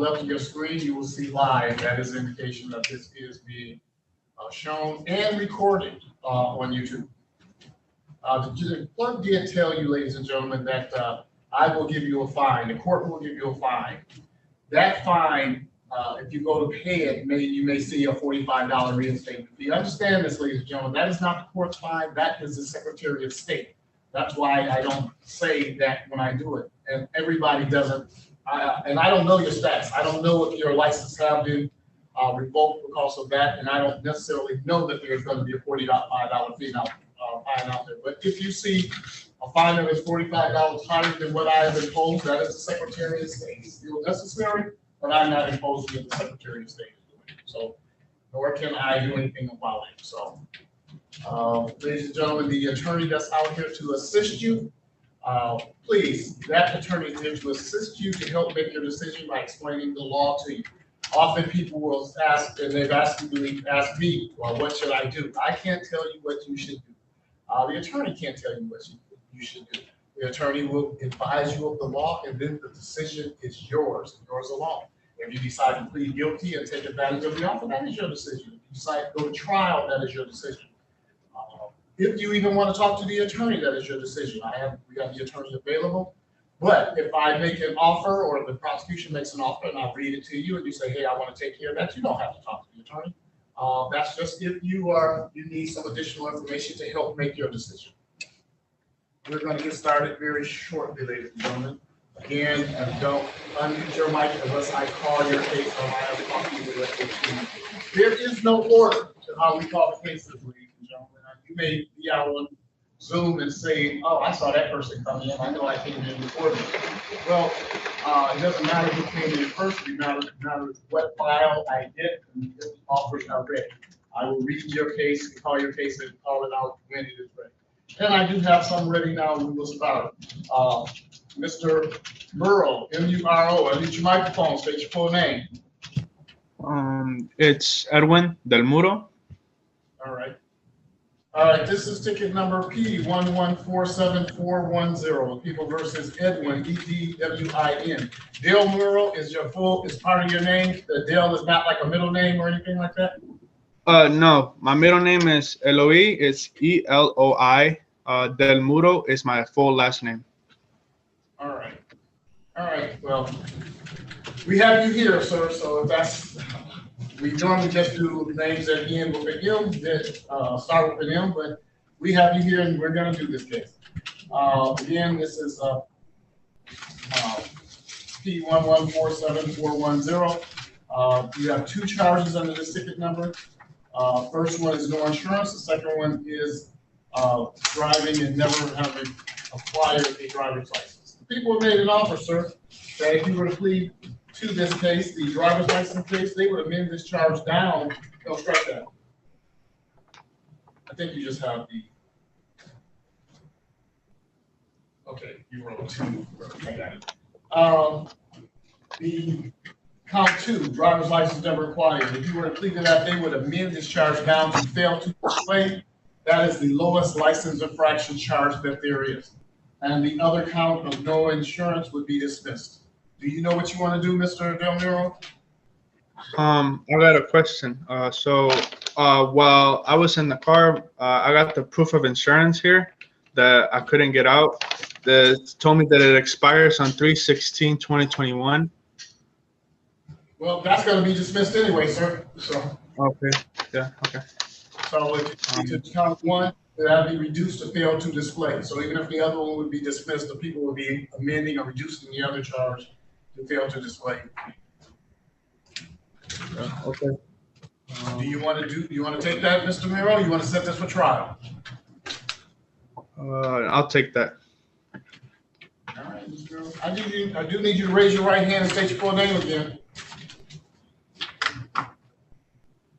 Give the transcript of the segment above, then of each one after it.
left of your screen, you will see live. That is an indication that this is being shown and recorded on YouTube. The clerk did tell you, ladies and gentlemen, that I will give you a fine. The court will give you a fine. That fine, if you go to pay it, you may see a $45 reinstatement fee. Understand this, ladies and gentlemen. That is not the court's fine. That is the Secretary of State. That's why I don't say that when I do it. And everybody doesn't. And I don't know your stats. I don't know if your license have been revoked because of that. And I don't necessarily know that there's going to be a $45 fee fine out there. But if you see a fine that is $45 higher than what I have imposed, that is the Secretary of State. It's still necessary, but I'm not imposing what the Secretary of State is doing. So, nor can I do anything about it. So, ladies and gentlemen, the attorney that's out here to assist you, please, that attorney is here to assist you to help make your decision by explaining the law to you. Often people will ask, and they've asked me, well, what should I do? I can't tell you what you should do. The attorney can't tell you what you should do. The attorney will advise you of the law, and then the decision is yours, yours alone. If you decide to plead guilty and take advantage of the offer, that is your decision. If you decide to go to trial, that is your decision. If you even want to talk to the attorney, that is your decision. We have the attorney available. But if I make an offer or the prosecution makes an offer and I read it to you and you say, hey, I want to take care of that, you don't have to talk to the attorney. That's just if you need some additional information to help make your decision. We're going to get started very shortly, ladies and gentlemen. Again, don't unmute your mic unless I call your case or I have a copy of it. There is no order to how we call the cases, ladies and gentlemen. You may be out on Zoom and say, oh, I saw that person come in. I know I came in before them. Well, it doesn't matter who came in first. It matters what file I get and the offers are ready. I will read your case, call your case, and call it out when it is ready. And I do have some ready now. We will start. Mr. Muro, M-U-R-O. I need your microphone. State your full name. It's Edwin Del Muro. All right. All right, this is ticket number P1147410. People versus Edwin, E-D-W-I-N. Del Muro is part of your name. The Del is not like a middle name or anything like that? No, my middle name is Eloi. It's E-L-O-I. Del Muro is my full last name. All right. All right. Well, we have you here, sir. So we normally just do names that end with an M, that start with an M, but we have you here and we're going to do this case. Again, this is P1147410. You have two charges under this ticket number. First one is no insurance. The second one is driving and never having acquired a driver's license. The people have made an offer, sir, that if you were to plead to this case, the driver's license case, they would amend this charge down. No, strike that. I think you just have okay, you wrote two. I got it. The count two, driver's license never acquired. If you were to plead to that, they would amend this charge down to fail to display. That is the lowest license infraction charge that there is. And the other count of no insurance would be dismissed. Do you know what you want to do, Mr. Del Muro? I got a question. While I was in the car, I got the proof of insurance here that I couldn't get out. That told me that it expires on 3/16/2021. Well, that's going to be dismissed anyway, sir. So. Okay. Yeah. Okay. So if to count one, that'll be reduced to fail to display. So even if the other one would be dismissed, the people will be amending or reducing the other charge to fail to display. Okay. Do you want to take that, Mr. Muro? You want to set this for trial? I'll take that. All right, Mr. Muro. I do need you to raise your right hand and state your full name again.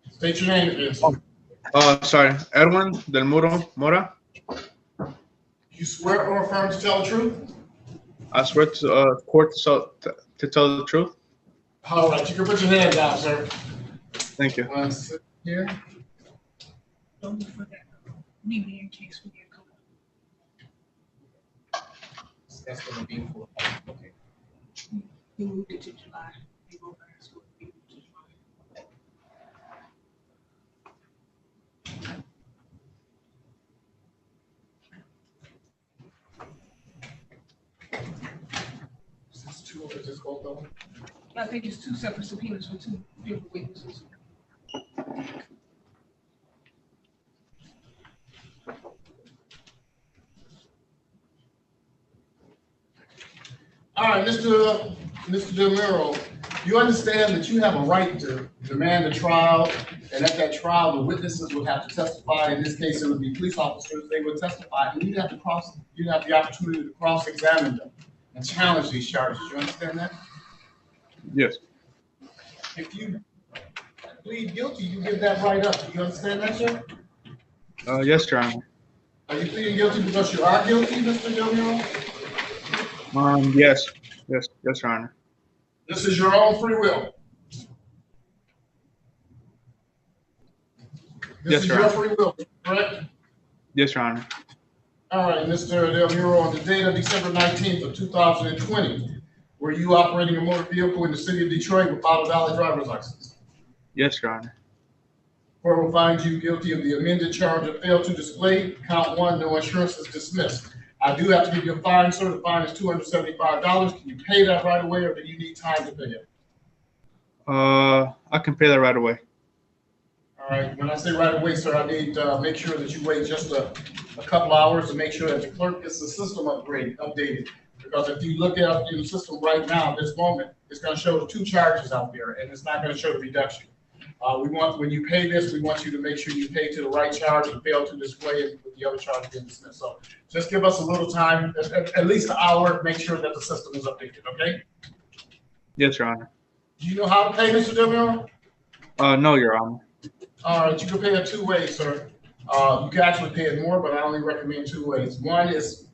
State your name again, sir. Sorry, Edwin Del Muro Mora. You swear or affirm to tell the truth? I swear to court to tell the truth. All right, you can put your hand down, sir. Thank you. Sit here. Don't forget. Leave me in case we get caught. That's going to be for. Okay. We moved it to July. We will or just both of them? I think it's two separate subpoenas for two different witnesses. All right, Mr. DeMuro, you understand that you have a right to demand a trial, and at that trial, the witnesses would have to testify. In this case, it would be police officers. They would testify, and you'd have the opportunity to cross-examine them and challenge these charges. You understand that? Yes. If you plead guilty, you give that right up. Do you understand that, sir? Yes, Your Honor. Are you pleading guilty because you are guilty, Mr. DeMuro? Yes, Your Honor. This is your own free will. This is your free will, correct? Yes, Your Honor. All right, Mr. Del Muro, on the date of December 19th of 2020, were you operating a motor vehicle in the city of Detroit without a valid driver's license? Yes, Your Honor. Court will find you guilty of the amended charge of fail to display. Count 1, no insurance is dismissed. I do have to give you a fine, sir. The fine is $275. Can you pay that right away, or do you need time to pay it? I can pay that right away. All right. When I say right away, sir, I need to make sure that you wait just a couple hours to make sure that the clerk gets the system updated. Because if you look at the system right now, at this moment, it's going to show the 2 charges out there, and it's not going to show the reduction. When you pay this, we want you to make sure you pay to the right charge and fail to display it with the other charge being dismissed. So just give us a little time, at least an hour, make sure that the system is updated, okay? Yes, Your Honor. Do you know how to pay, Mr. DeMuro? No, Your Honor. All right, you can pay it 2 ways, sir. You can actually pay it more, but I only recommend 2 ways. One is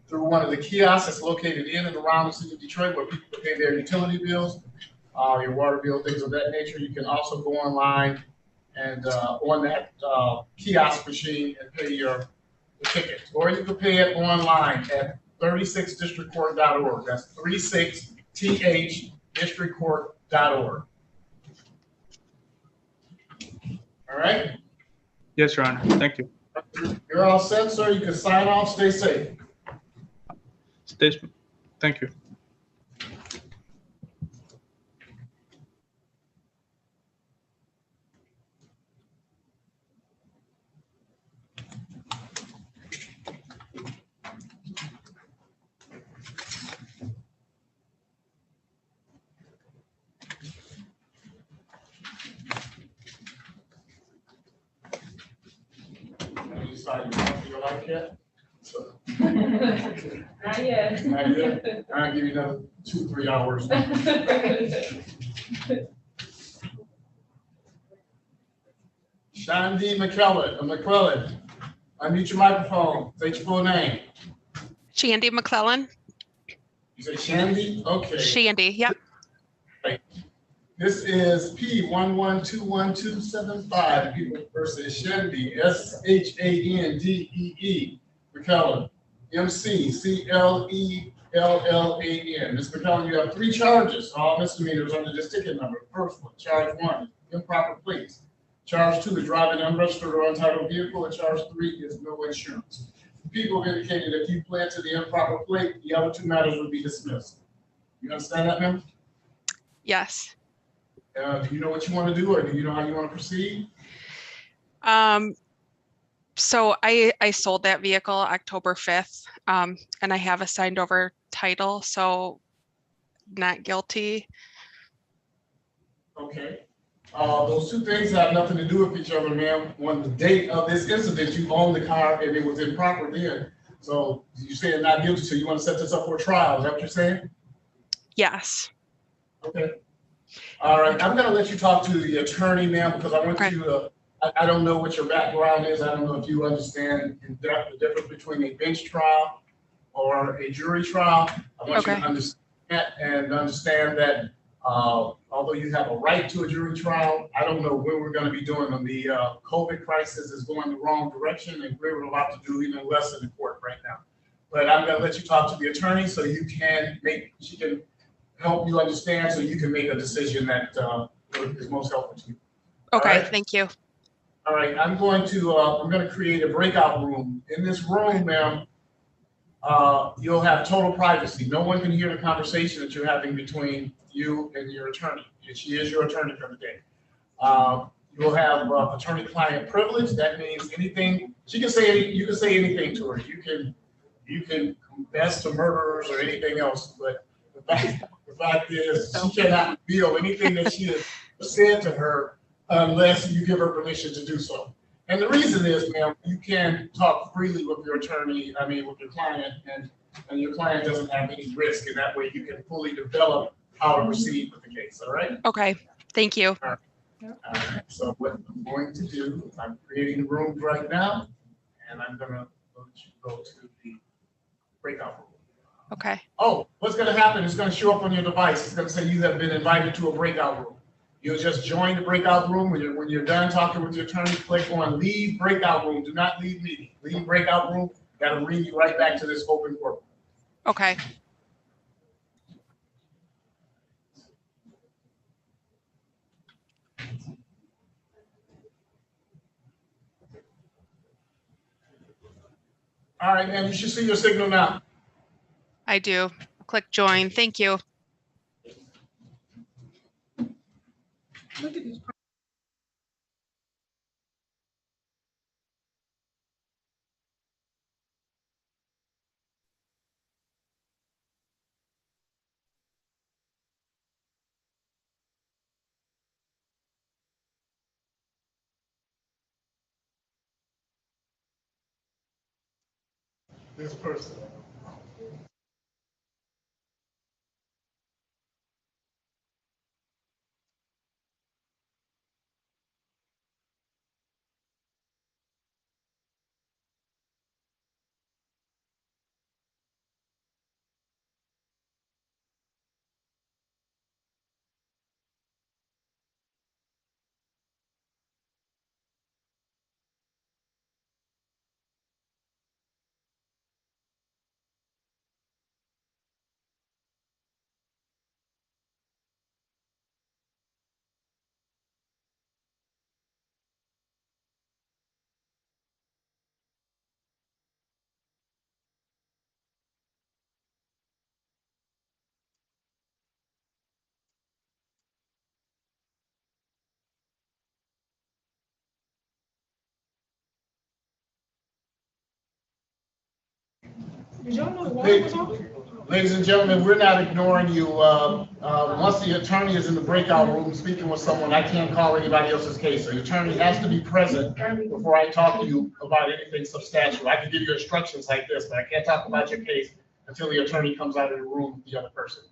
through one of the kiosks that's located in and around the city of Detroit where people pay their utility bills, your water bill, things of that nature. You can also go online and on that kiosk machine and pay the ticket. Or you can pay it online at 36districtcourt.org. That's 36thdistrictcourt.org. All right? Yes, Your Honor. Thank you. You're all set, sir. You can sign off. Stay safe. Thank you. Have you decided you want your life yet? So, Not yet. not yet. I'll give you another 2-3 hours. Shandy McClellan, unmute your microphone. State your full name. Shandy McClellan. You say Shandy? Okay. Shandy, yep. This is P1121275, people versus Shandy, SHANDEE, McClellan, McClellan. Ms. McClellan, you have 3 charges, all misdemeanors under this ticket number. First one, charge 1, improper plates. Charge 2 is driving an unregistered or untitled vehicle, and charge 3 is no insurance. People have indicated if you pled to the improper plate, the other 2 matters would be dismissed. You understand that, ma'am? Yes. Do you know what you want to do, or do you know how you want to proceed? So I sold that vehicle October 5th, and I have a signed over title, so not guilty. Okay. Those 2 things have nothing to do with each other, ma'am. On the date of this incident, you owned the car and it was improper then. So you say not guilty, so you want to set this up for a trial. Is that what you're saying? Yes. Okay. All right. I'm going to let you talk to the attorney, ma'am, because I want you to, I don't know what your background is. I don't know if you understand in depth the difference between a bench trial or a jury trial. I want you to understand that and understand that although you have a right to a jury trial, I don't know when we're going to be doing them. The COVID crisis is going the wrong direction, and we're allowed to do even less in the court right now. But I'm going to let you talk to the attorney so you can she can help you understand, so you can make a decision that is most helpful to you. Okay, right? thank you. All right, I'm going to create a breakout room. In this room, ma'am, You'll have total privacy. No one can hear the conversation that you're having between you and your attorney. And she is your attorney for the day. You'll have attorney-client privilege. That means anything, she can say, you can say anything to her. You can confess to murderers or anything else, but the fact is, she cannot reveal anything that she has said to her unless you give her permission to do so. And the reason is, ma'am, you can talk freely with your attorney, with your client, and your client doesn't have any risk, and that way you can fully develop how to proceed with the case, all right? Okay, thank you. All right, so what I'm going to do, I'm creating the room right now, and I'm gonna let you go to the breakout room. Okay, Oh, what's gonna happen, it's gonna show up on your device, it's gonna say you have been invited to a breakout room. You'll just join the breakout room. When you're done talking with your attorney, click on leave breakout room. Do not leave meeting. Leave breakout room. That'll bring you right back to this open courtroom. okay. All right, man, you should see your signal now. I do. Click join. Thank you. Look at this. This person. Did y'all know the water was off? Ladies and gentlemen, we're not ignoring you. Once the attorney is in the breakout room speaking with someone, I can't call anybody else's case. The attorney has to be present before I talk to you about anything substantial. I can give you instructions like this, but I can't talk about your case until the attorney comes out of the room with the other person.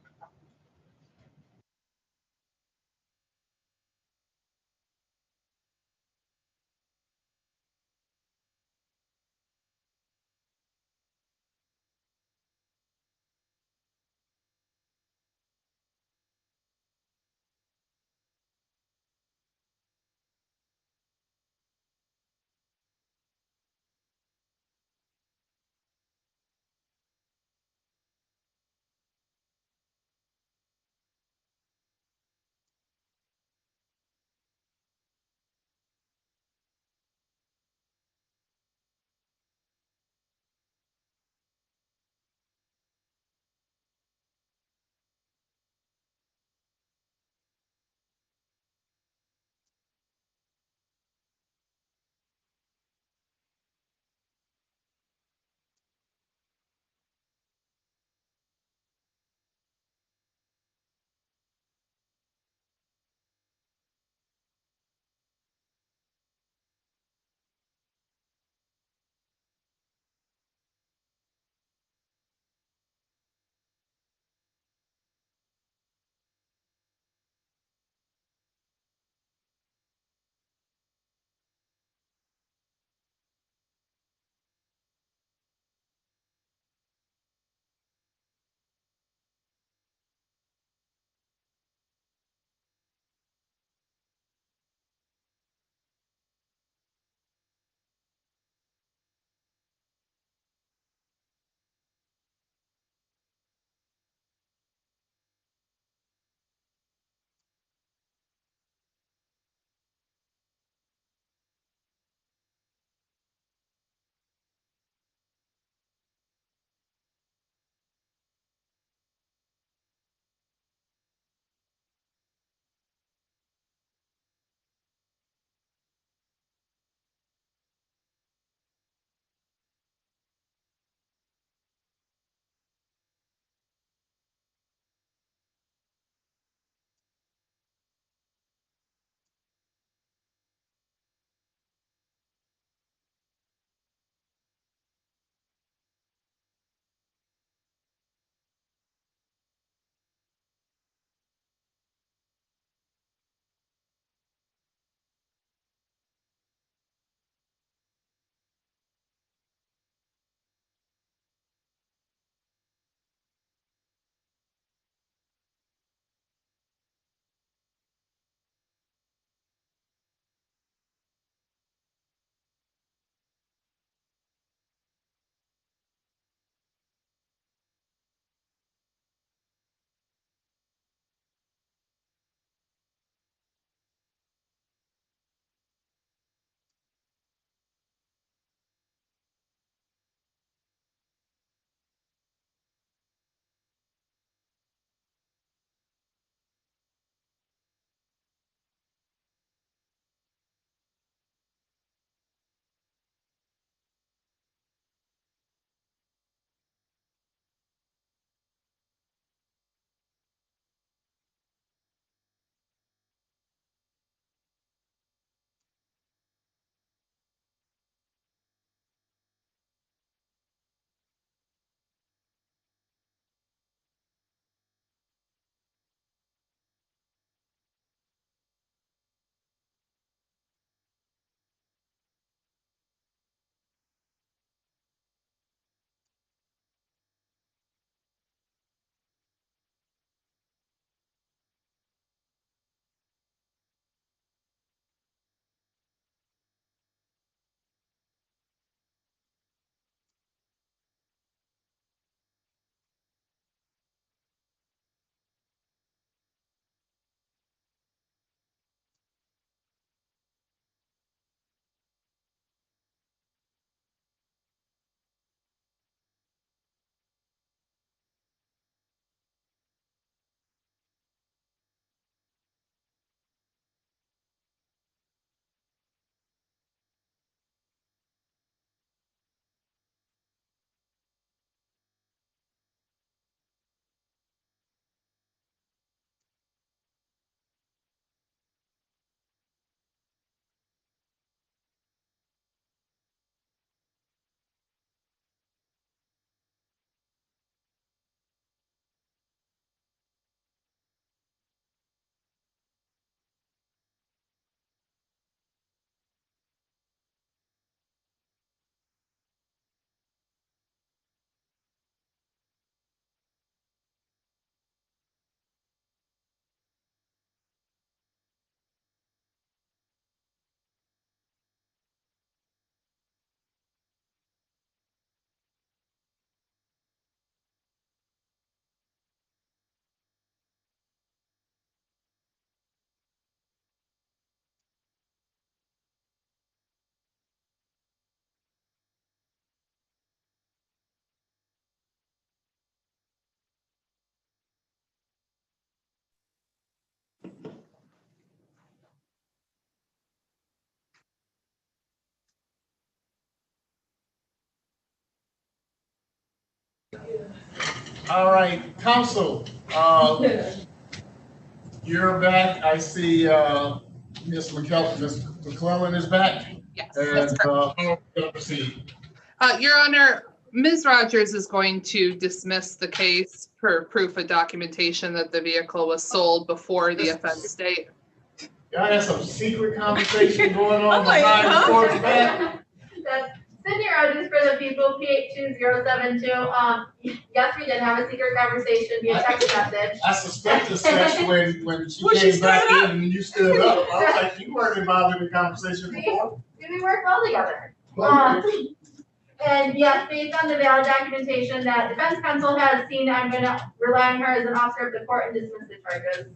All right, council, you're back. I see, Ms. McClellan is back. Yes, And, that's correct. how are we gonna proceed? Your Honor, Ms. Rogers is going to dismiss the case per proof of documentation that the vehicle was sold before the offense date. Y'all had some secret conversation going on I'm like, behind the huh? court's back. That's Cindy Rogers for the people, PH2072. Yes, we did have a secret conversation via text message. I suspected such when she When she came back stood in and you stood up. I was like, you weren't involved in the conversation before. We work well together. And yes, based on the valid documentation that defense counsel has seen, I'm gonna rely on her as an officer of the court and dismiss the charges.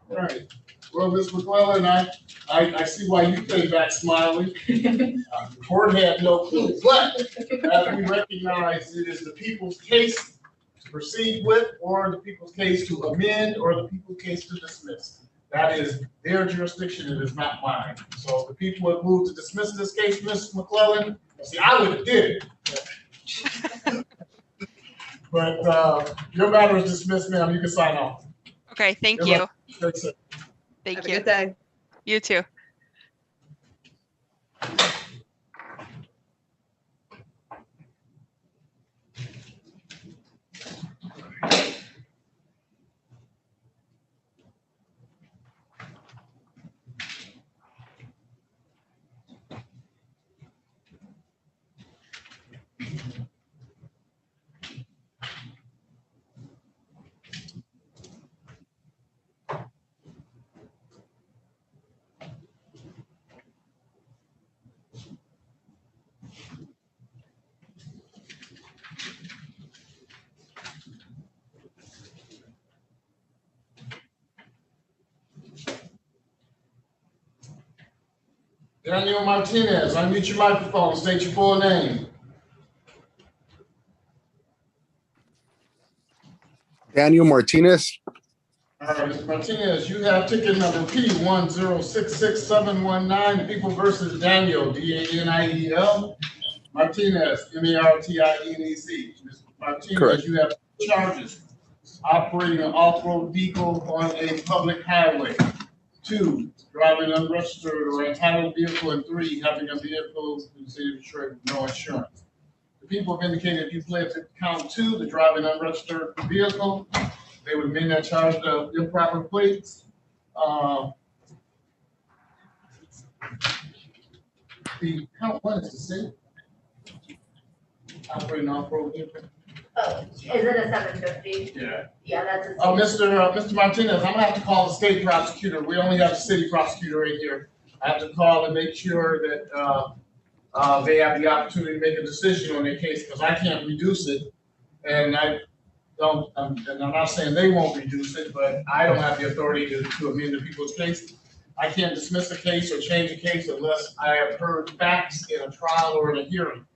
Right. Well, Ms. McClellan, I see why you came back smiling. The court had no clue, but as we recognize, it is the people's case to proceed with, or the people's case to amend, or the people's case to dismiss. That is their jurisdiction, it is not mine. So if the people have moved to dismiss this case, Ms. McClellan, see, I would have did it. But your matter is dismissed, ma'am, you can sign off. Okay, thank Good you. luck. Thanks, sir. Thank Have a you. good day. You too. Daniel Martinez, unmute your microphone, state your full name. Daniel Martinez. All right, Mr. Martinez, you have ticket number P1066719, People versus Daniel, Daniel Martinez, Martinez. Mr. Martinez, Correct. you have charges: operating an off-road vehicle on a public highway; 2, driving an unregistered or entitled vehicle; and 3, having a vehicle in the city of Detroit with no insurance. The people have indicated you pled to count 2, the driving unregistered vehicle. They would amend that charge of improper plates. The count 1 is the same. Operating off-road vehicle. Oh, is it a 750? Yeah. Yeah, that's a. Mr. Martinez, I'm gonna have to call the state prosecutor. We only have the city prosecutor right here. I have to call and make sure that, they have the opportunity to make a decision on their case, because I can't reduce it. And and I'm not saying they won't reduce it, but I don't have the authority to amend the people's case. I can't dismiss a case or change a case unless I have heard facts in a trial or in a hearing.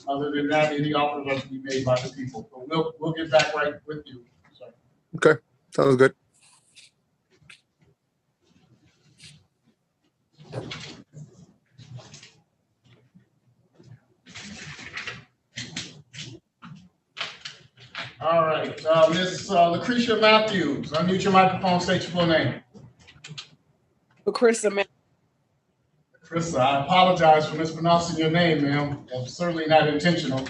Other than that, any offers are to be made by the people. But we'll get back right with you. So. Okay, sounds good. All right, Ms. Lucretia Matthews, unmute your microphone, state your full name. Lucretia Matthews. Chris, I apologize for mispronouncing your name, ma'am. It's certainly not intentional.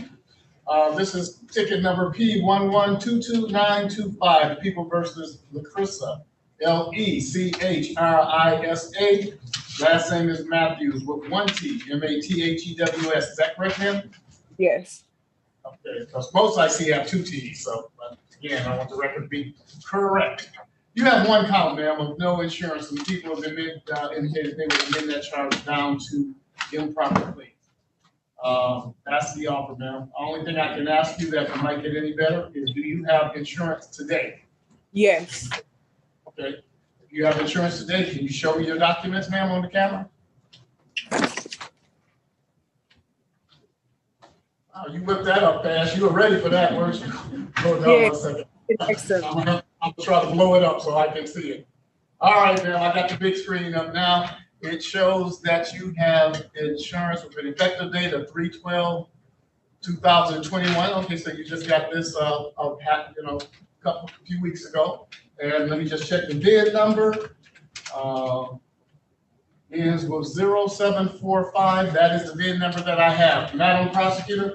This is ticket number P1122925, People versus Lucretia, Lechrisa. Last name is Matthews with 1 T, Mathews. Is that correct, ma'am? Yes. Okay, because most I see have 2 T's, so again, I want the record to be correct. You have 1 count, ma'am, of no insurance, and people have indicated they would amend that charge down to improper plates. That's the offer, ma'am. The only thing I can ask you that might get any better is, do you have insurance today? Yes. Okay. If you have insurance today, can you show me your documents, ma'am, on the camera? Oh, you whipped that up fast. You were ready for that, weren't you? Hold on 1 second. I'm gonna try to blow it up so I can see it. All right, ma'am, I got the big screen up now. It shows that you have insurance with an effective date of 3/12, 2021. Okay, so you just got this, a few weeks ago. And let me just check the VIN number. Ends with 0745. That is the VIN number that I have. Madam Prosecutor?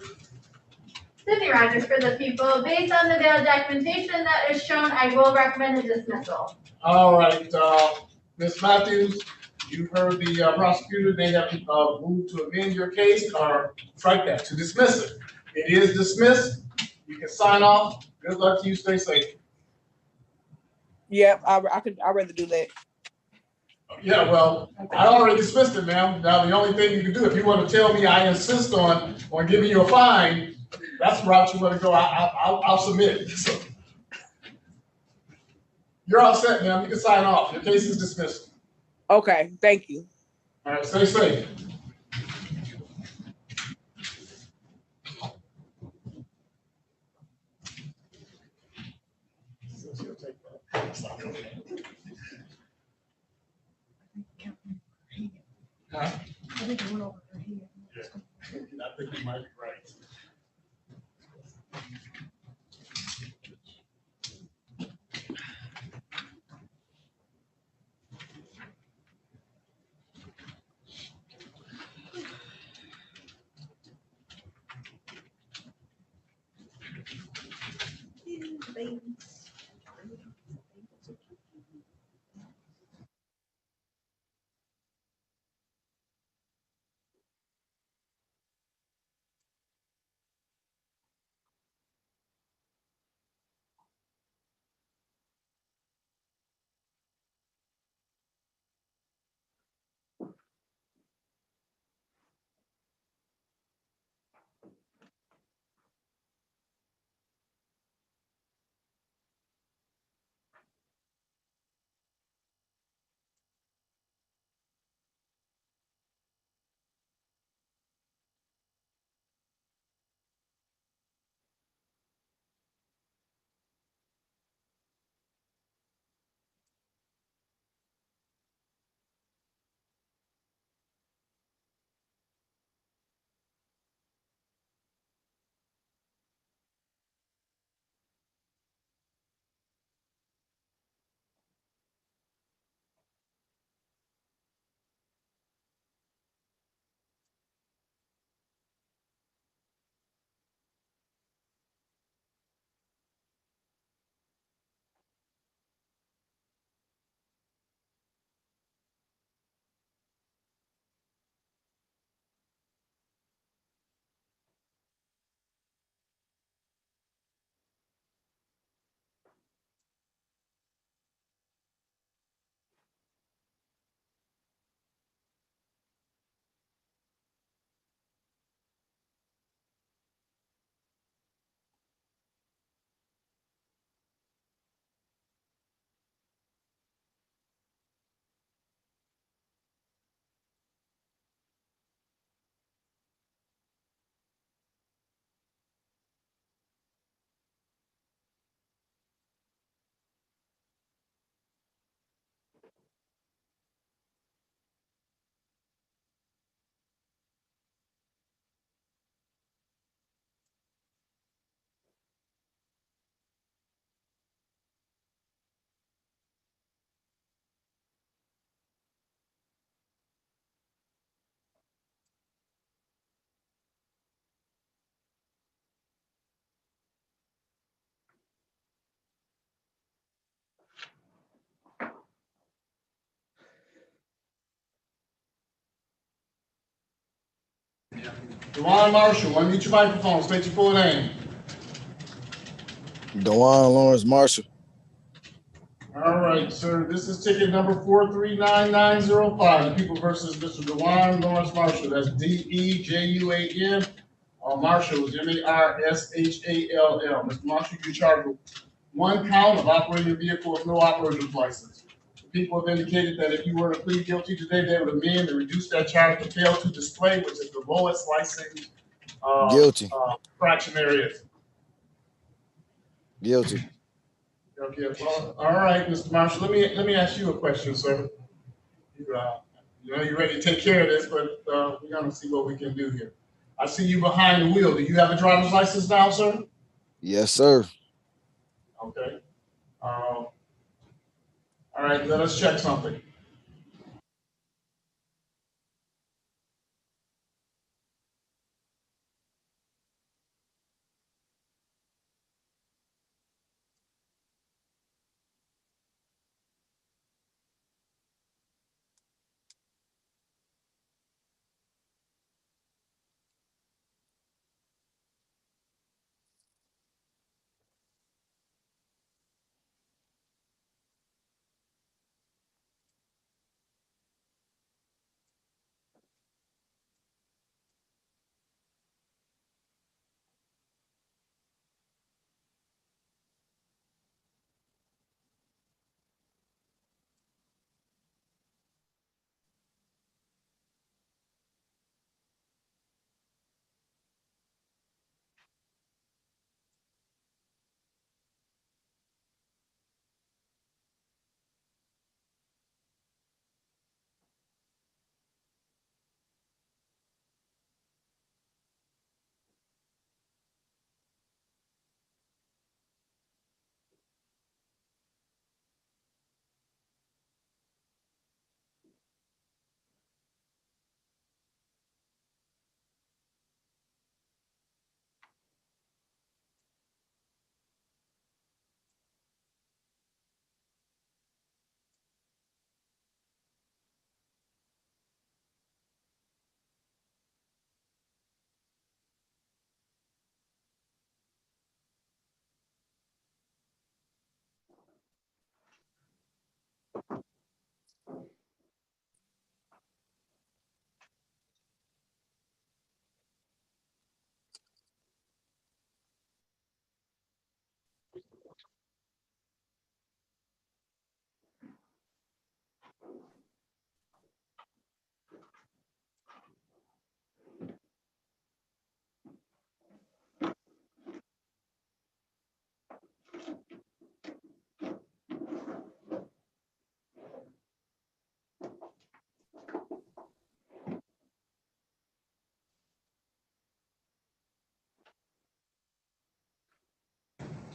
Sydney Rogers for the people. Based on the bail documentation that is shown, I will recommend a dismissal. All right, Ms. Matthews, you heard the prosecutor. They have moved to amend your case or strike that, to dismiss it. It is dismissed. You can sign off. Good luck to you. Stay safe. Yep, I'd rather do that. Yeah, well, I already dismissed it, ma'am. Now, the only thing you can do, if you want to tell me I insist on giving you a fine, that's the route you want to go. I'll submit. So, you're all set, ma'am. You can sign off. Your case is dismissed. Okay, thank you. All right, stay safe. Huh? I think I went over her head. Yeah. I think you might be right. Dewan Marshall, unmute your microphone. State your full name. Dewan Lawrence Marshall. All right, sir. This is ticket number 4399905. The people versus Mr. Dewan Lawrence Marshall. That's DEJUAN. Marshall is MARSHALL. Mr. Marshall, you charged with one count of operating a vehicle with no operator's license. The people have indicated that if you were to plead guilty today, they would amend and reduce that charge to fail to display, which is the lowest license Guilty. fraction there is. Guilty. Okay, well, all right, Mr. Marshall, let me ask you a question, sir. You know you're ready to take care of this, but we're gonna see what we can do here. I see you behind the wheel. Do you have a driver's license now, sir? Yes, sir. Okay. All right, let us check something.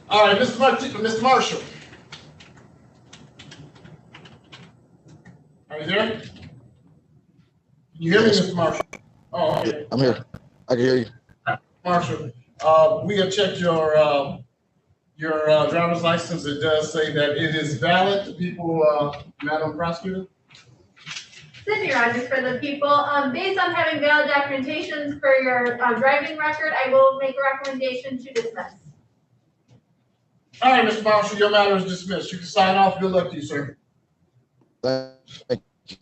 All right, Mr. Marshall. Are you there? Can you hear me, Mr. Marshall? Oh, okay. I'm here. I can hear you. Marshall, we have checked your driver's license. It does say that it is valid. The people, Madam Prosecutor? Cindy Rogers for the people. Based on having valid documentation for your driving record, I will make a recommendation to dismiss. All right, Mr. Marshall, your matter is dismissed. You can sign off. Good luck to you, sir. Thank you.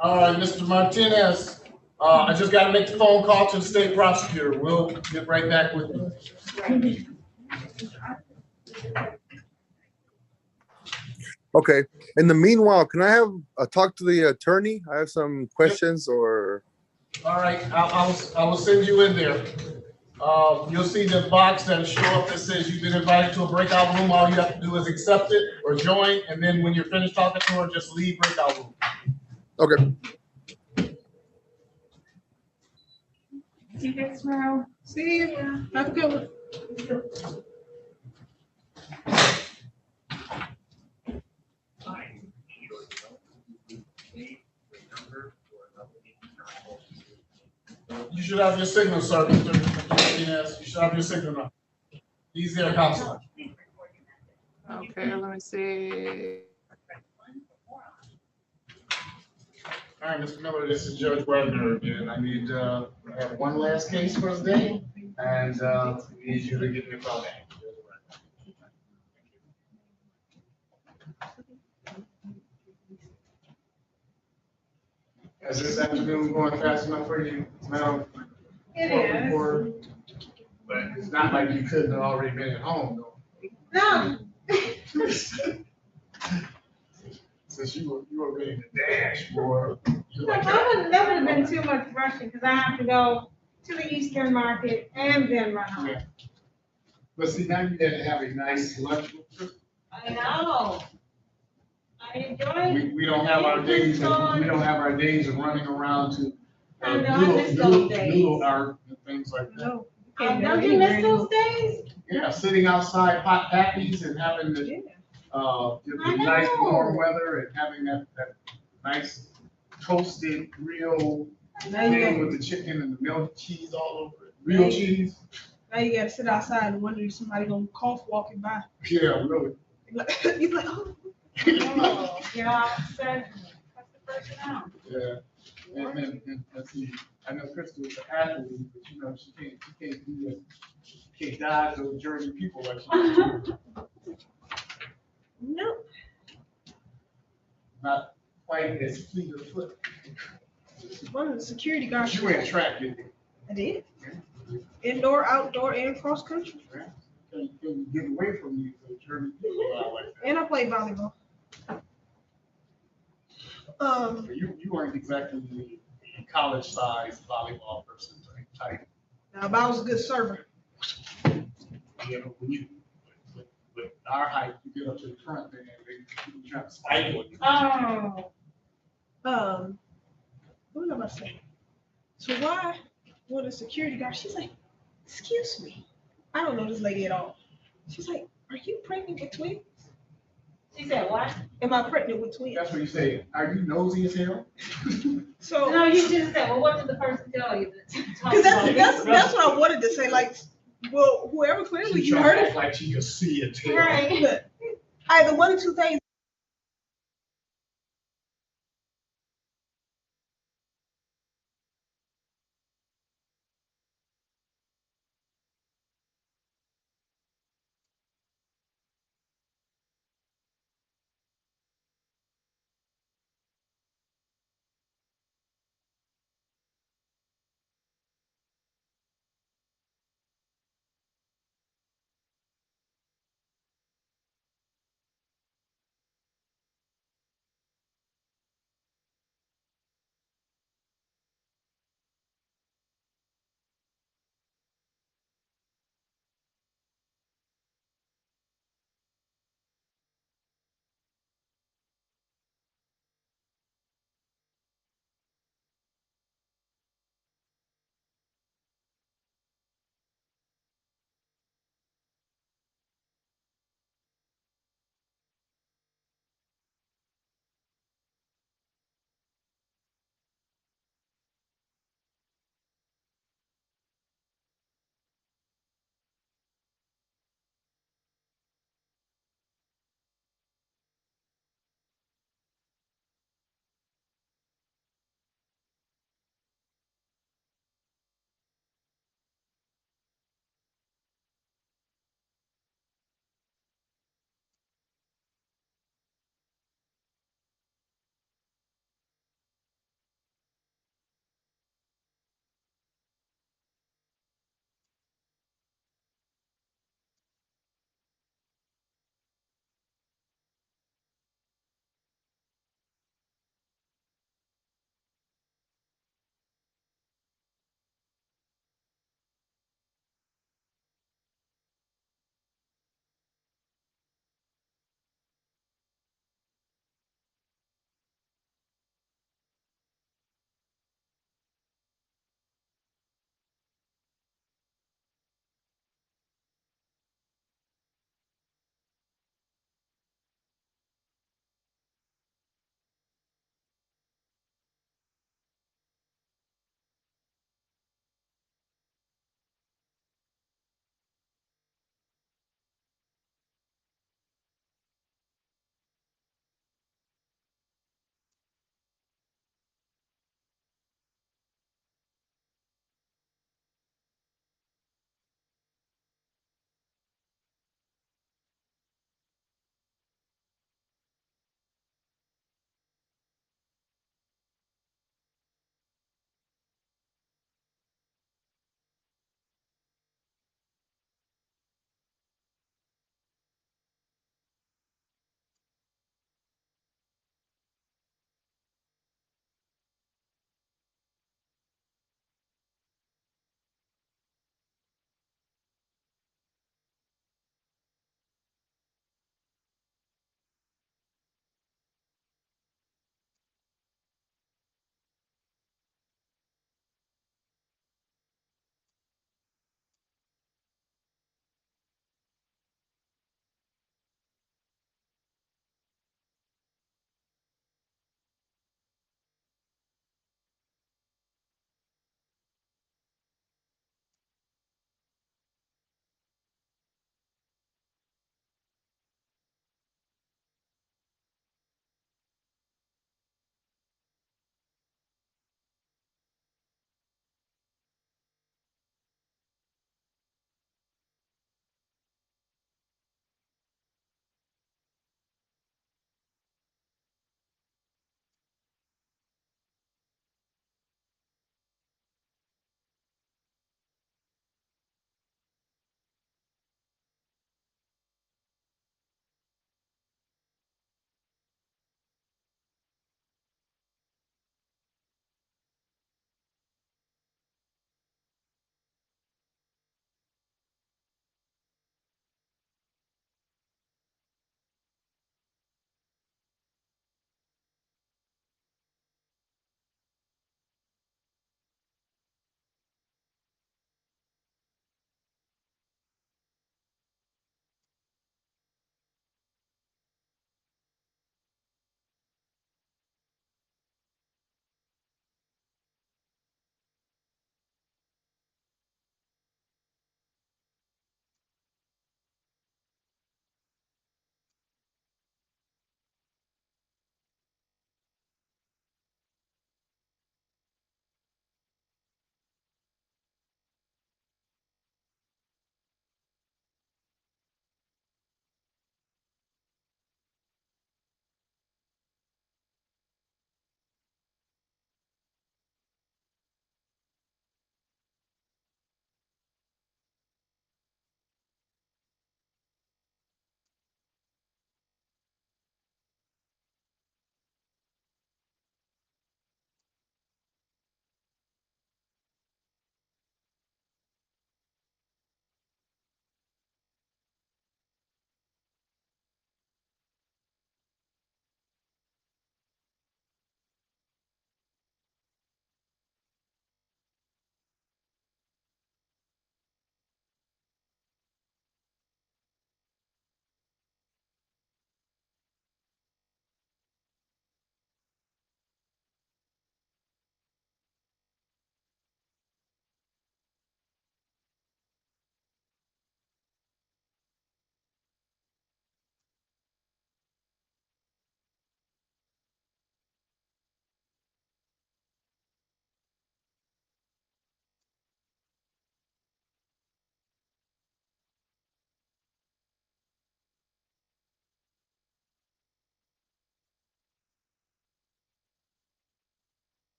All right, Mr. Martinez, I just got to make the phone call to the state prosecutor. We'll get right back with you. Okay. In the meanwhile, can I have a talk to the attorney? I have some questions or. All right, I will send you in there. You'll see the box that'll show up that says you've been invited to a breakout room. All you have to do is accept it or join, and then when you're finished talking to her, just leave breakout room. Okay. See you guys tomorrow. See you. Have a good one. You should have your signal, sir, Mr. Martinez. You should have your signal now. He's there, Counselor. Okay, let me see. All right, Mr. Miller, this is Judge Wagner again. I need to have one last case for today, and need you to give me a call back. Is this afternoon going fast enough for you, Madam? It is. But it's not like you couldn't have already been at home, though. No. Since you were ready to dash, boy. That would have been too much rushing because I have to go to the Eastern Market and then run home. Yeah. But see, now you had to have a nice lunch. I know. I enjoy it. We don't have our days, of running around to I know, I miss those days. noodle art and things like that. No. Don't you miss those days? Yeah, sitting outside hot pappies and having the, the nice warm weather and having that nice toasted real thing with the chicken and the milk cheese all over it. Real cheese. Now you gotta sit outside and wonder if somebody gonna cough walking by. Yeah, really. You're like, oh. Oh, yeah, exactly. That's the first round. Yeah. And see, I know Crystal is an athlete, but you know, she can't do it. She can't dodge those Jersey people like she used to. No. Not quite as fleet of foot. One of the security guards. You ran track, didn't you? I did. Indoor, outdoor, and cross country. Couldn't get away from you, so Jersey people are like that. And I played volleyball. You weren't exactly the college-sized volleyball person type. Now, but I was a good server. You know, with our height, you get up to the front, man, they try to stifle you. Oh. What was I about to say? So why, when the security guard, she's like, excuse me. I don't know this lady at all. She's like, are you pregnant with twins? She said what? Am I pregnant with twins? That's what you say. Are you nosy as hell? So, No, you just said, well, what did the person tell you? because that's what I wanted to say. Like, well, whoever clearly She you tried heard to it. act like she could see it. Too. Right. But either one or two things.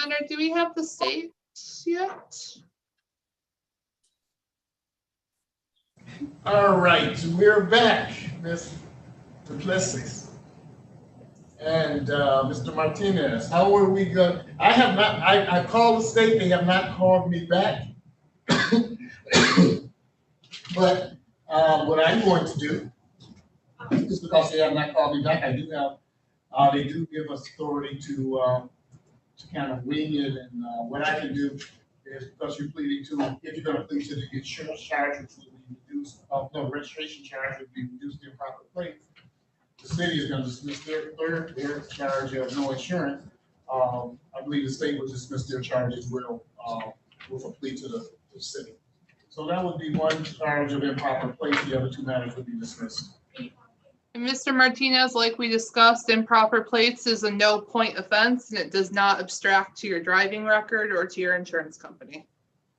Honor, do we have the state yet? All right, we're back, Ms. Duplessis and Mr. Martinez. How are we going? I have not, I called the state, they have not called me back. But what I'm going to do, just because they have not called me back, I do have, they do give us authority to kind of wing it, and what I can do is, because you're pleading to, if you're gonna plead to the insurance charge, which would be reduced, no, registration charge would be reduced to improper plate. The city is gonna dismiss their charge of no insurance. I believe the state will dismiss their charge as well, with a plea to the city. So that would be one charge of improper plate, the other two matters would be dismissed. And Mr. Martinez, like we discussed, improper plates is a no point offense and it does not abstract to your driving record or to your insurance company.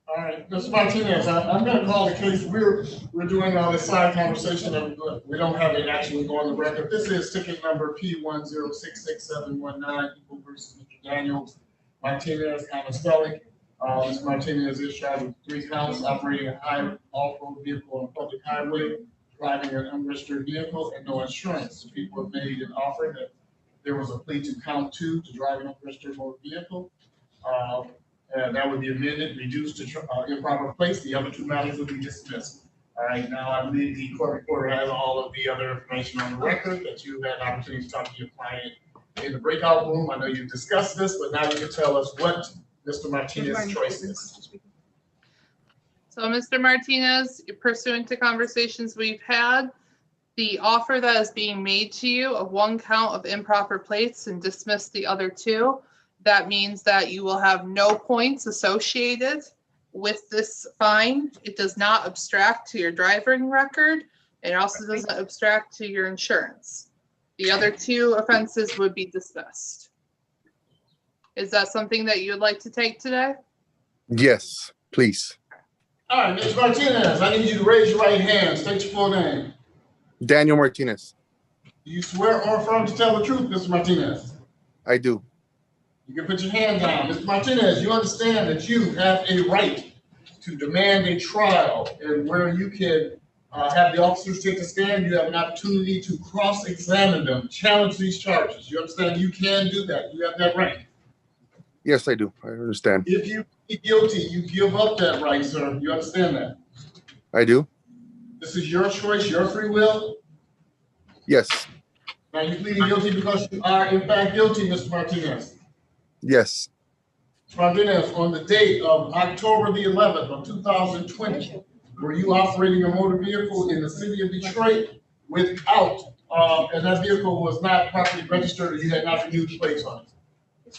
All right, Mr. Martinez, I'm gonna call the case. We're doing all this side conversation and we don't have it actually go on the record. This is ticket number P10666719, Equal versus Mr. Daniels Martinez, Spelling. Mr. Martinez is charged with 3 counts, operating a high off-road vehicle on a public highway, driving an unregistered vehicle, and no insurance. The people have made an offer that there was a plea to count 2 to drive an unregistered motor vehicle. And that would be amended, reduced to improper place. The other 2 matters would be dismissed. All right, now I believe the court reporter has all of the other information on the record that you had an opportunity to talk to your client in the breakout room. I know you've discussed this, but now you can tell us what Mr. Martinez's choice is. So Mr. Martinez, pursuant to conversations we've had, the offer that is being made to you of 1 count of improper plates and dismiss the other 2, that means that you will have no points associated with this fine. It does not abstract to your driving record. It also doesn't abstract to your insurance. The other 2 offenses would be dismissed. Is that something that you would like to take today? Yes, please. All right, Mr. Martinez, I need you to raise your right hand. State your full name. Daniel Martinez. Do you swear or affirm to tell the truth, Mr. Martinez? I do. You can put your hand down. Mr. Martinez, you understand that you have a right to demand a trial, and where you can have the officers take a stand, you have an opportunity to cross-examine them, challenge these charges. You understand you can do that. You have that right. Yes, I do. I understand. If you plead guilty, you give up that right, sir. You understand that? I do. This is your choice, your free will. Yes. Now, you pleading guilty because you are in fact guilty, Mr. Martinez. Yes. Mr. Martinez, on the date of October the 11th of 2020, were you operating a motor vehicle in the city of Detroit without, and that vehicle was not properly registered, or you had not renewed plates on it?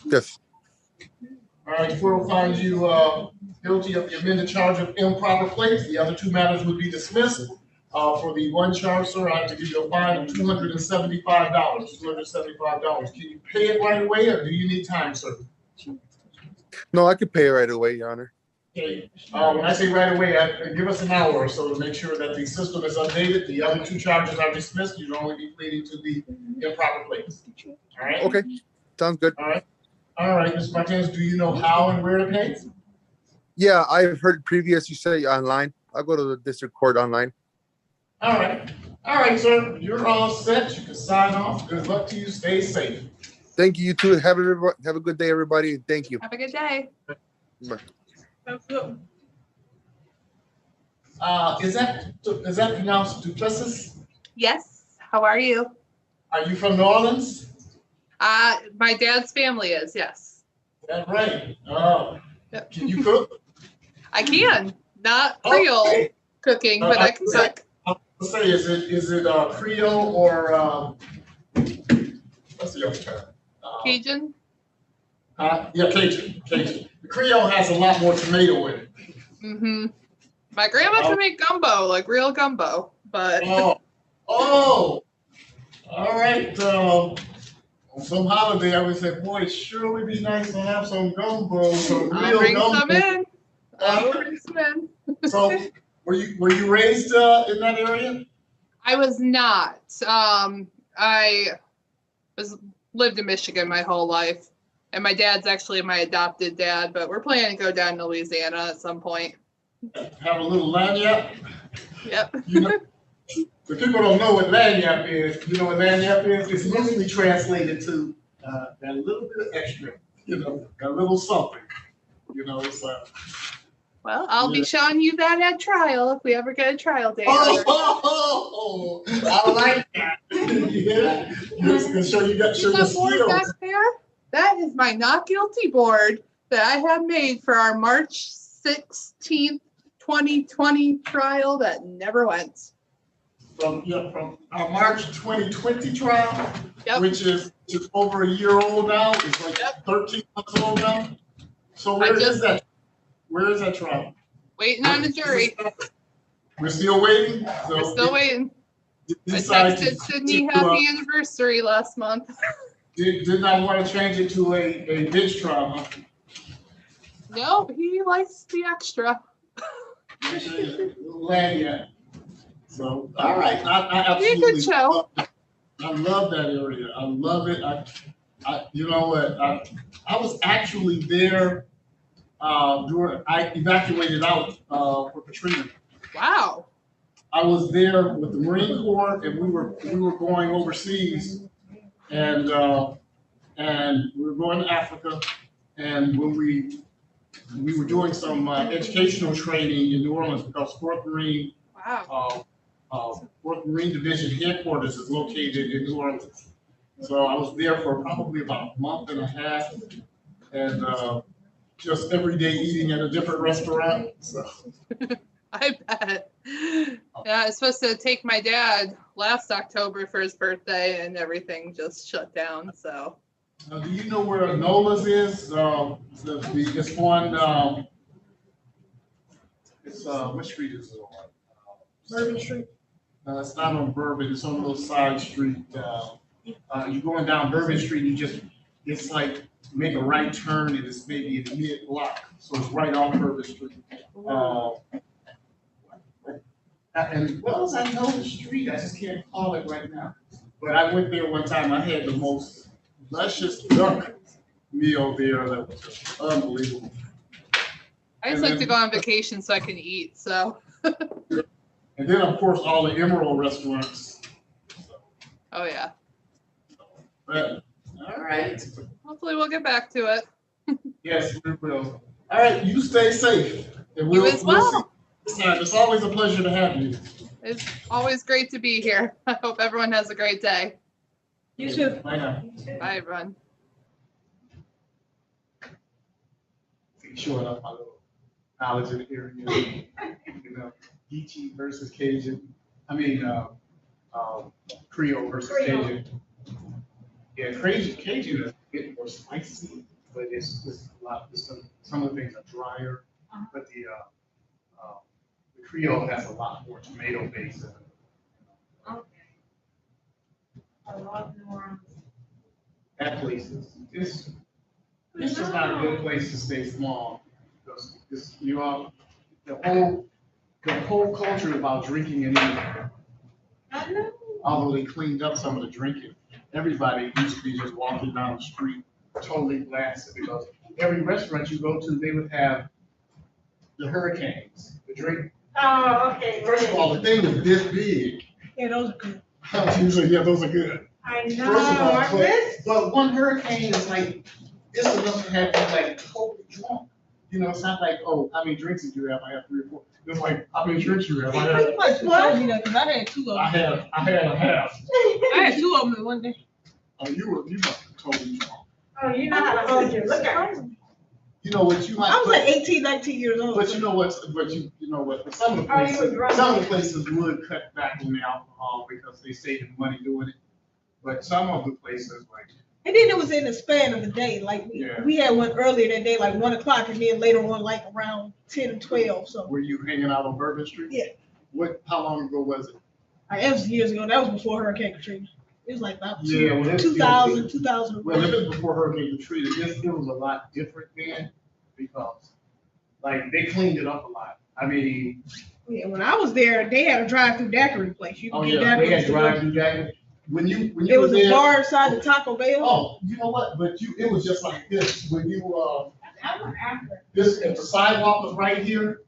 Yes. All right, the court will find you guilty of the amended charge of improper plates. The other 2 matters would be dismissed. For the 1 charge, sir, I have to give you a fine of $275. $275. Can you pay it right away, or do you need time, sir? No, I could pay it right away, Your Honor. Okay. When I say right away, give us an hour or so to make sure that the system is updated. The other 2 charges are dismissed. You'd only be pleading to the improper plates. All right? Okay. Sounds good. All right. All right, Mr. Martinez, do you know how and where to pay? Yeah, I've heard previous you say online. I'll go to the district court online. All right. All right, sir. You're all set. You can sign off. Good luck to you. Stay safe. Thank you. You too. Have a good day, everybody. Thank you. Have a good day. Bye. Is that pronounced Duplessis? Yes. How are you? Are you from New Orleans? My dad's family is, yes. Is that right? Oh. Yep. Can you cook? I can. Not Creole Okay. cooking, but I can cook. Let's say, is it Creole or what's the other term? Cajun? Yeah, Cajun. Cajun. The Creole has a lot more tomato in it. Mm-hmm. My grandma can make gumbo, like real gumbo, but all right. On some holiday, I would say, boy, it sure would be nice to have some gumbo, some I'll real bring gumbo. some in. I'll bring some in. So, were you raised in that area? I was not. I lived in Michigan my whole life. And my dad's actually my adopted dad, but we're planning to go down to Louisiana at some point. Have a little lanyard. Yep. You know, the people don't know what lanyard is. You know what lanyard is? It's loosely translated to that little bit of extra, you know, a little something. You know, it's Well, I'll Yeah. be showing you that at trial if we ever get a trial date. oh, I like that. Yeah, just to show you got show See your that board skills. back there? That is my not guilty board that I have made for our March 16th, 2020 trial that never went. From our March 2020 trial, Yep. which is over a year old now. It's like 13 months old now. So where is that? Where is that trial? Waiting on the jury. We're still waiting. So We're still waiting. I decide texted Sydney happy anniversary last month. did not want to change it to a bench trial. Huh? No, he likes the extra. Lanyard. So all right, I Be a absolutely good show. I love that area. I love it. I you know what? I was actually there during I evacuated out for Katrina. Wow. I was there with the Marine Corps, and we were going overseas, and we were going to Africa, and when we were doing some educational training in New Orleans because Fourth Marine Division headquarters is located in New Orleans. So I was there for probably about a month and a half, and just every day eating at a different restaurant. So. I bet. Yeah, I was supposed to take my dad last October for his birthday, and everything just shut down. So. Do you know where Nola's is? It's on. It's what street is it on? Bourbon Street. It's not on Bourbon. It's on a little side street. You're going down Bourbon Street. It's like make a right turn, and it's maybe in the mid block. So it's right off Bourbon Street. And what else I know the street? I just can't call it right now. But I went there one time. I had the most luscious duck meal there that was just unbelievable. I just like to go on vacation so I can eat. So. And then, of course, all the Emerald restaurants. Oh yeah. But all right. Hopefully we'll get back to it. Yes, we will. All right, you stay safe. And You as well. see. It's always a pleasure to have you. It's always great to be here. I hope everyone has a great day. You too. Bye now. Bye, everyone. Showing up my little knowledge in the area. You know, Geechee versus Cajun. I mean, Creole versus Cajun. Yeah, Cajun is a bit more spicy, but it's a lot. Some of the things are drier, but the Creole has a lot more tomato base in it. Okay. I love New Orleans. That place is it's just not a good place to stay small. Because the whole culture about drinking and eating. I know. Although they cleaned up some of the drinking, everybody used to be just walking down the street totally blasted because every restaurant you go to, they would have the hurricanes, the drink. Oh, okay. First of all, the thing is this big. Yeah, those are good. Usually, yeah, those are good. I know. First of all, I miss. but one hurricane is like, it's enough to have you like totally drunk. You know, it's not like, oh, how many drinks did you have? I had 3 or 4. It's like, how many drinks you have? I had I had 2 of them. I had a half. I had 2 of them in one day. Oh, you must have totally drunk. Oh, you know how to hold your liquor. You know what you might. I was like 18, 19 years old. But you know what? Some of the Oh, you places, was drunk. some of the places would cut back on the alcohol because they saving money doing it. But some of the places, like, And then it was in the span of the day. Like Yeah. we had one earlier that day, like 1 o'clock, and then later on, like around 10 and 12. So were you hanging out on Bourbon Street? Yeah. How long ago was it? it was years ago. That was before Hurricane Katrina. It was like about Yeah, well, it's- 2000, 2001. Well, if it was before Hurricane Katrina, it was a lot different then because, like, they cleaned it up a lot. I mean, Yeah, when I was there, they had a drive-through daiquiri place. You could oh get yeah, they daiquiris had to go. drive-through daiquiri. when you There were was a there. bar inside the Taco Bell. Oh, you know what? But it was just like this when you I went after. if the sidewalk was right here,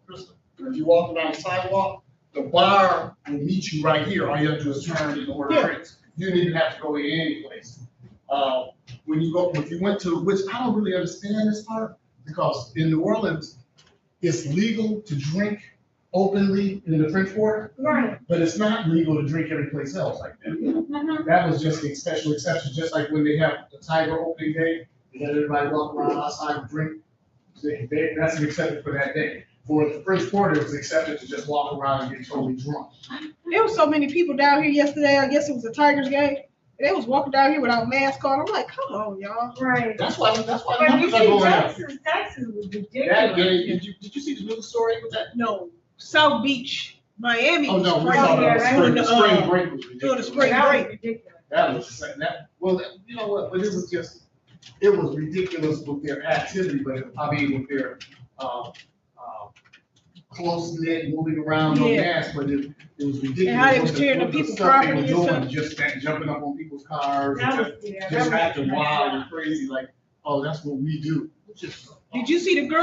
Krista, if you walked around the sidewalk, the bar would meet you right here. All you have to do is turn and order drinks. You didn't even have to go any place. If you went to, which I don't really understand this part, because in New Orleans, it's legal to drink openly in the French Quarter, Right. but it's not legal to drink every place else like that. Mhm. That was just a special exception, just like when they have the Tiger opening day, they let everybody walk around outside and drink. That's an exception for that day. For the French Quarter, it was accepted to just walk around and get totally drunk. There was so many people down here yesterday. I guess it was a Tigers game. They was walking down here without masks on. I'm like, come on, y'all. Right. That's why But numbers you are see, going up. Texas was That ridiculous. day, did you see the news story with that? No, South Beach, Miami. Oh, no, was we crazy. saw yeah, the that spring, was, spring break was doing the ridiculous. spring That was break. ridiculous. That was, you know what, but it was ridiculous with their activity, but I mean, with their, close knit, moving around, no Yeah. mask, but it was ridiculous. And how they was what tearing what up people's stuff they property were and doing, stuff. just jumping up on people's cars, and That was, yeah. just that was acting messed wild up. and crazy, like, oh, that's what we do. Did you see the girl